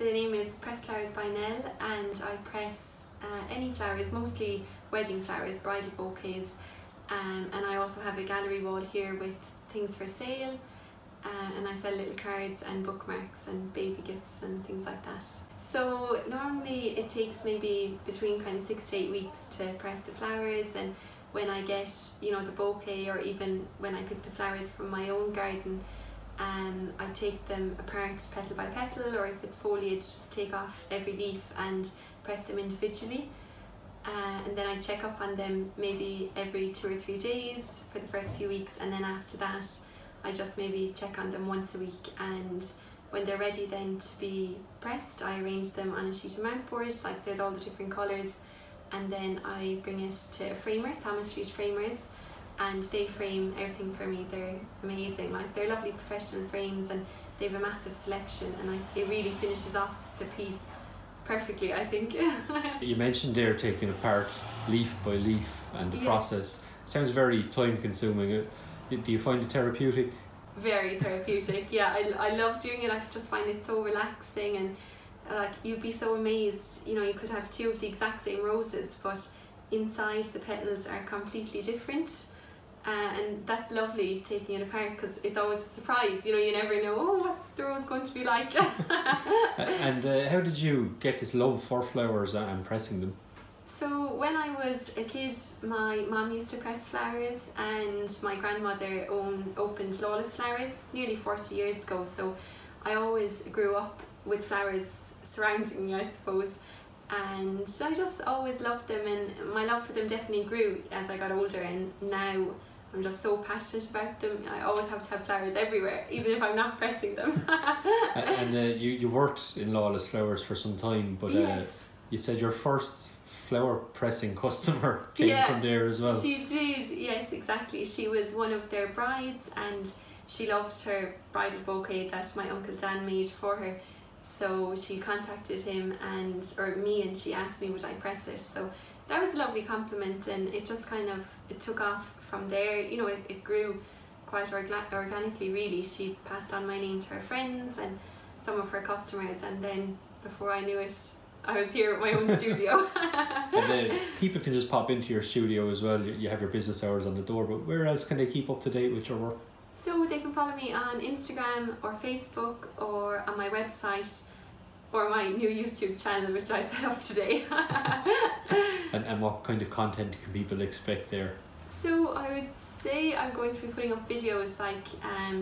the name is Press Flowers by Nell, and I press any flowers, mostly wedding flowers, bridal bouquets, and I also have a gallery wall here with things for sale, and I sell little cards and bookmarks and baby gifts and things like that. So normally it takes maybe between kind of 6 to 8 weeks to press the flowers, and when I get, you know, the bouquet, or even when I pick the flowers from my own garden, I take them apart petal by petal, or if it's foliage, just take off every leaf and press them individually. And then I check up on them maybe every 2 or 3 days for the first few weeks, and then after that I just maybe check on them once a week, and when they're ready then to be pressed, I arrange them on a sheet of mountboard, like there's all the different colours, and then I bring it to a framer, Thomas Street Framers, and they frame everything for me. They're amazing, like they're lovely professional frames, and they have a massive selection, and it really finishes off the piece perfectly, I think. You mentioned there taking apart leaf by leaf and the process. Sounds very time consuming. Do you find it therapeutic? Very therapeutic, yeah. I love doing it. I just find it so relaxing, and like you'd be so amazed, you know, you could have 2 of the exact same roses, but inside the petals are completely different. And that's lovely, taking it apart, because it's always a surprise, you know, you never know, oh, what's the rose going to be like. And how did you get this love for flowers and pressing them? So when I was a kid, my mum used to press flowers, and my grandmother opened Lawless Flowers nearly 40 years ago, so I always grew up with flowers surrounding me, I suppose. And I just always loved them, and my love for them definitely grew as I got older, and now I'm just so passionate about them. I always have to have flowers everywhere, even if I'm not pressing them. And you worked in Lawless Flowers for some time, but yes. You said your first flower pressing customer came from there as well. She did, yes, exactly. She was one of their brides, and she loved her bridal bouquet that my Uncle Dan made for her. So she contacted him or me, and she asked me would I press it. So that was a lovely compliment, and it just kind of, it took off from there. You know, it grew quite organically, really. She passed on my name to her friends and some of her customers, and then before I knew it, I was here at my own studio. And then people can just pop into your studio as well. You have your business hours on the door, but where else can they keep up to date with your work? So they can follow me on Instagram or Facebook, or on my website, or my new YouTube channel, which I set up today. And what kind of content can people expect there? So I would say I'm going to be putting up videos like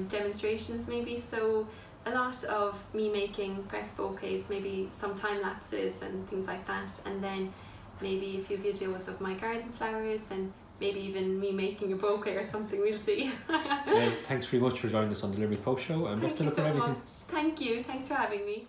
demonstrations maybe, so a lot of me making press bouquets, maybe some time lapses and things like that, and then maybe a few videos of my garden flowers, and maybe even me making a bouquet or something, we'll see. Thanks very much for joining us on the Limerick Post Show, and best of luck on everything. Thank you, thanks for having me.